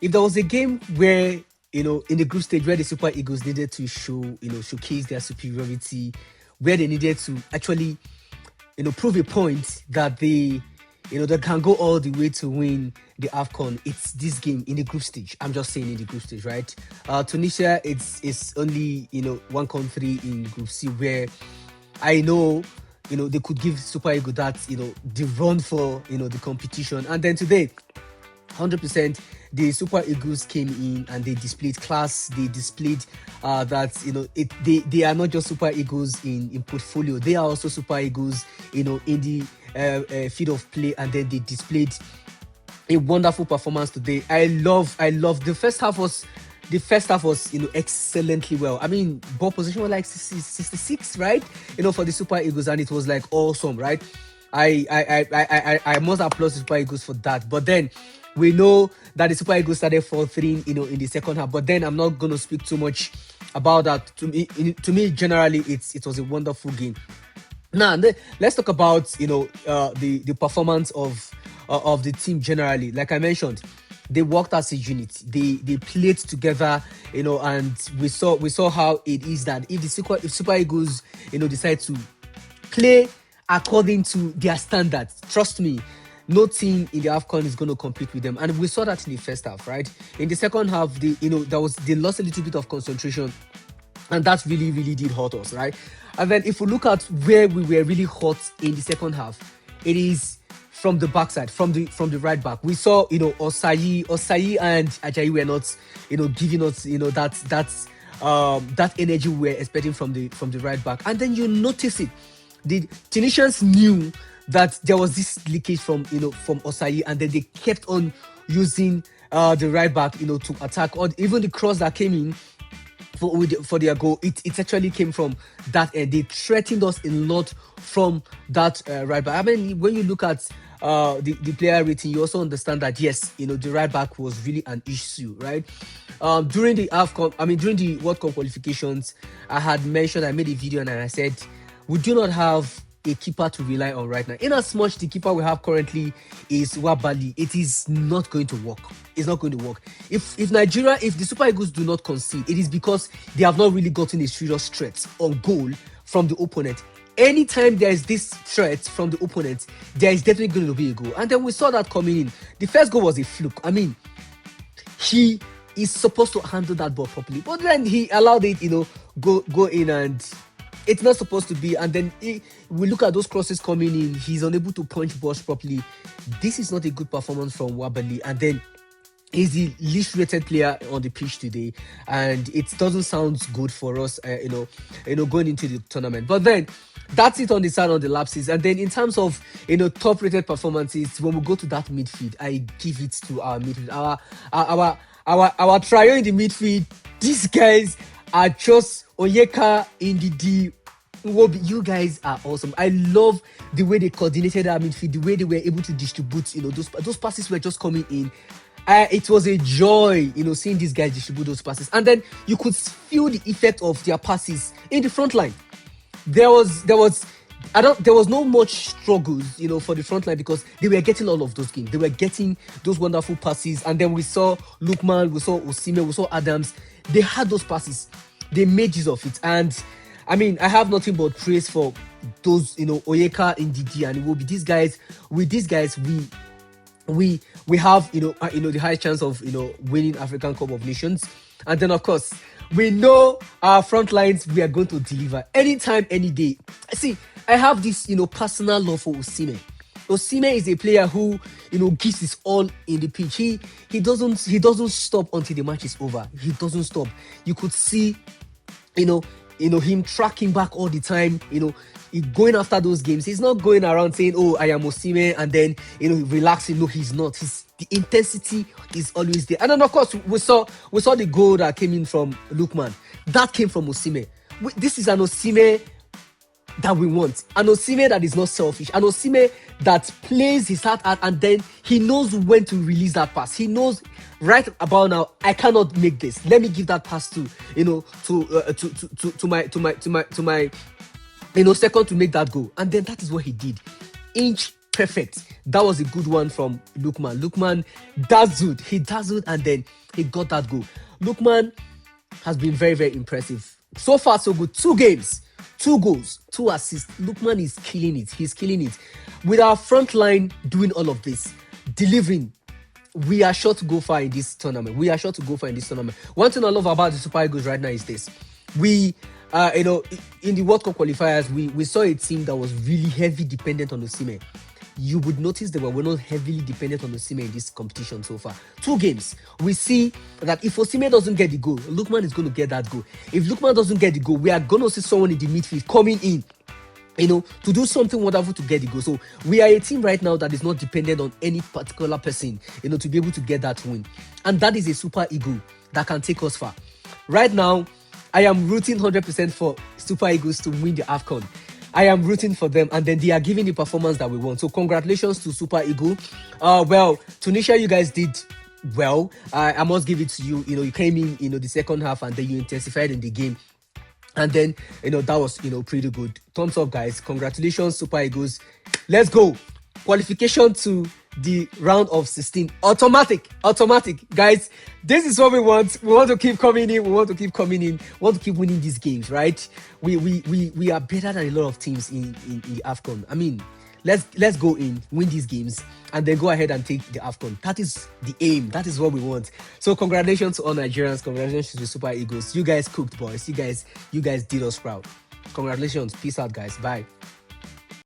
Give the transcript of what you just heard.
if there was a game where, in the group stage where the Super Eagles needed to showcase their superiority, where they needed to actually, prove a point that they can go all the way to win the AFCON. It's this game in the group stage. I'm just saying in the group stage, right? Tunisia, it's only, one country in Group C where I know, they could give Super Eagles that, the run for, the competition. And then today, 100% the Super Eagles came in and they displayed class. They displayed that they are not just Super Eagles in portfolio, they are also Super Eagles in the field of play. And then they displayed a wonderful performance today. I love the first half was excellently well. I mean, ball position was like 66, right? For the Super Eagles, and it was like awesome, right? I must applaud the Super Eagles for that. But then we know that the Super Eagles started faltering, in the second half. But then I'm not gonna speak too much about that. To me, generally, it was a wonderful game. Now, let's talk about the performance of the team generally. Like I mentioned, they worked as a unit. They played together, and we saw how it is that if Super Eagles decide to play according to their standards, trust me, no team in the AFCON is going to compete with them. And we saw that in the first half, right? In the second half, they lost a little bit of concentration, and that really, really did hurt us, right? And then if we look at where we were really hot in the second half, it is from the backside, from the right back. We saw, Osayi and Ajayi were not, giving us, that energy we were expecting from the right back. And then you notice it. The Tunisians knew that there was this leakage from Osayi, and then they kept on using the right back, to attack, or even the cross that came in for their goal. It actually came from that end. They threatened us a lot from that right back. I mean, when you look at the player rating, you also understand that yes, the right back was really an issue, right? During the World Cup qualifications, I made a video and I said we do not have a keeper to rely on right now. In as much the keeper we have currently is Wabali, it is not going to work. It's not going to work. If the Super Eagles do not concede, it is because they have not really gotten a serious threat on goal from the opponent. Anytime there is this threat from the opponent, there is definitely going to be a goal. And then we saw that coming in. The first goal was a fluke. I mean, he is supposed to handle that ball properly, but then he allowed it, go in, and it's not supposed to be. And then we look at those crosses coming in, he's unable to punch balls properly. This is not a good performance from Wabali. And then he's the least rated player on the pitch today, and it doesn't sound good for us, going into the tournament. But then that's it on the side on the lapses. And then in terms of top rated performances, when we go to that midfield, I give it to our midfield, our trio in the midfield. These guys are just Onyeka, Ndidi, you guys are awesome. I love the way they coordinated our midfield, the way they were able to distribute. Those passes were just coming in. It was a joy, seeing these guys distribute those passes. And then you could feel the effect of their passes in the front line. There was no much struggles, for the front line, because they were getting all of those games. They were getting those wonderful passes. And then we saw Lukman, we saw Osimhen, we saw Adams. They had those passes. They made use of it. And I mean, I have nothing but praise for those, Onyeka, Ndidi, and Iwobi. These guys, we have, the high chance of, winning African Cup of Nations. And then, of course, we know our front lines, we are going to deliver anytime, any day. See, I have this, personal love for Osimhen. Osimhen is a player who, gives his all in the pitch. He doesn't stop until the match is over. He doesn't stop. You could see, him tracking back all the time, going after those games. He's not going around saying, "Oh, I am Osimhen," and then relaxing. No, he's not. The intensity is always there. And then of course we saw the goal that came in from Lukman. That came from Osimhen. This is an Osimhen that we want. An Osimhen that is not selfish. An Osimhen that plays his heart out, and then he knows when to release that pass. He knows right about now, I cannot make this. Let me give that pass to my second to make that goal. And then that is what he did. Inch perfect. That was a good one from Lookman. Lookman dazzled. He dazzled and then he got that goal. Lookman has been very, very impressive. So far, so good. 2 games, 2 goals, 2 assists. Lookman is killing it. He's killing it. With our front line doing all of this, delivering, we are sure to go far in this tournament. One thing I love about the Super Eagles right now is this. We, in the World Cup qualifiers, we saw a team that was really heavy dependent on Osimhen. You would notice that we're not heavily dependent on Osimhen in this competition so far. 2 games, we see that if Osimhen doesn't get the goal, Lookman is going to get that goal. If Lookman doesn't get the goal, we are going to see someone in the midfield coming in, to do something wonderful to get the goal. So we are a team right now that is not dependent on any particular person, to be able to get that win. And that is a Super Eagle that can take us far. Right now, I am rooting 100% for Super Eagles to win the AFCON. I am rooting for them, and then they are giving the performance that we want. So congratulations to Super Eagle. Well, Tunisia, you guys did well. I must give it to you. You came in, the second half, and then you intensified in the game. And then, that was, pretty good. Thumbs up, guys. Congratulations, Super Eagles. Let's go. Qualification to the round of 16. Automatic. Guys, this is what we want. We want to keep coming in. We want to keep winning these games, right? We are better than a lot of teams in the AFCON. I mean, let's go in, win these games, and then go ahead and take the AFCON. That is the aim. That is what we want. So congratulations to all Nigerians. Congratulations to the Super Eagles. You guys cooked, boys. You guys did us proud. Congratulations. Peace out, guys. Bye.